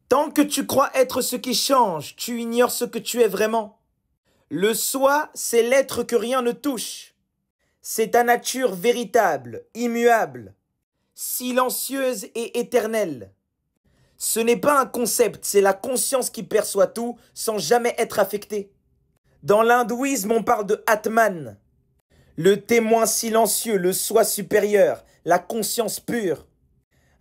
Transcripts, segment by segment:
Tant que tu crois être ce qui change, tu ignores ce que tu es vraiment. Le soi, c'est l'être que rien ne touche. C'est ta nature véritable, immuable, silencieuse et éternelle. Ce n'est pas un concept, c'est la conscience qui perçoit tout sans jamais être affectée. Dans l'hindouisme, on parle de Atman, le témoin silencieux, le soi supérieur, la conscience pure.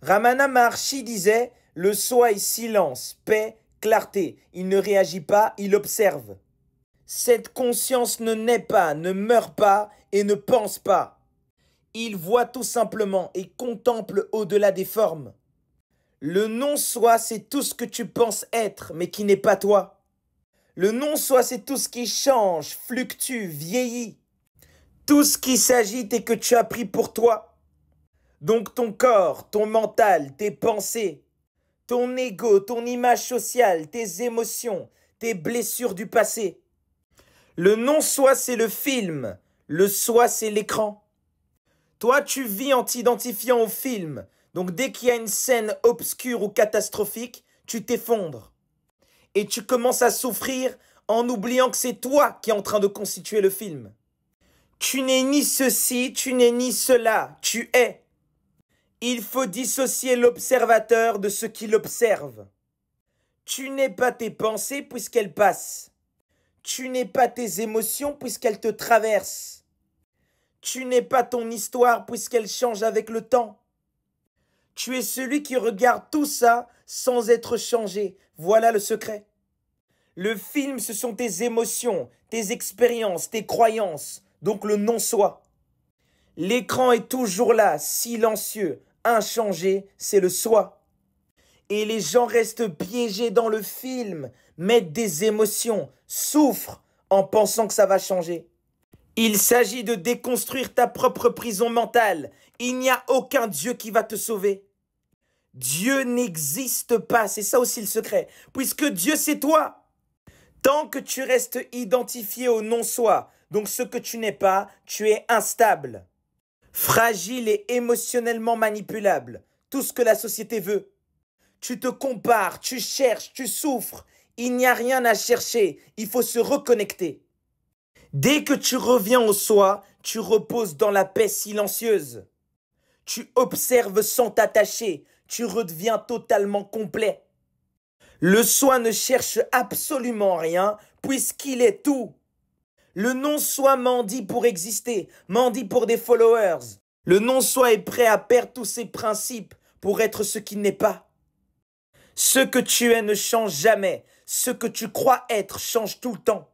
Ramana Maharshi disait « Le soi est silence, paix, clarté. Il ne réagit pas, il observe. » Cette conscience ne naît pas, ne meurt pas et ne pense pas. Il voit tout simplement et contemple au-delà des formes. Le non-soi, c'est tout ce que tu penses être, mais qui n'est pas toi. Le non-soi, c'est tout ce qui change, fluctue, vieillit. Tout ce qui s'agite et que tu as pris pour toi. Donc ton corps, ton mental, tes pensées, ton ego, ton image sociale, tes émotions, tes blessures du passé. Le non-soi, c'est le film. Le soi, c'est l'écran. Toi, tu vis en t'identifiant au film. Donc dès qu'il y a une scène obscure ou catastrophique, tu t'effondres. Et tu commences à souffrir en oubliant que c'est toi qui es en train de constituer le film. Tu n'es ni ceci, tu n'es ni cela, tu es. Il faut dissocier l'observateur de ce qui l'observe. Tu n'es pas tes pensées puisqu'elles passent. Tu n'es pas tes émotions puisqu'elles te traversent. Tu n'es pas ton histoire puisqu'elle change avec le temps. Tu es celui qui regarde tout ça sans être changé. Voilà le secret. Le film, ce sont tes émotions, tes expériences, tes croyances, donc le non-soi. L'écran est toujours là, silencieux, inchangé, c'est le soi. Et les gens restent piégés dans le film, mettent des émotions, souffrent en pensant que ça va changer. Il s'agit de déconstruire ta propre prison mentale. Il n'y a aucun Dieu qui va te sauver. Dieu n'existe pas, c'est ça aussi le secret, puisque Dieu c'est toi. Tant que tu restes identifié au non-soi, donc ce que tu n'es pas, tu es instable, fragile et émotionnellement manipulable, tout ce que la société veut. Tu te compares, tu cherches, tu souffres, il n'y a rien à chercher, il faut se reconnecter. Dès que tu reviens au soi, tu reposes dans la paix silencieuse. Tu observes sans t'attacher, tu redeviens totalement complet. Le soi ne cherche absolument rien puisqu'il est tout. Le non-soi mendie pour exister, mendie pour des followers. Le non-soi est prêt à perdre tous ses principes pour être ce qu'il n'est pas. Ce que tu es ne change jamais, ce que tu crois être change tout le temps.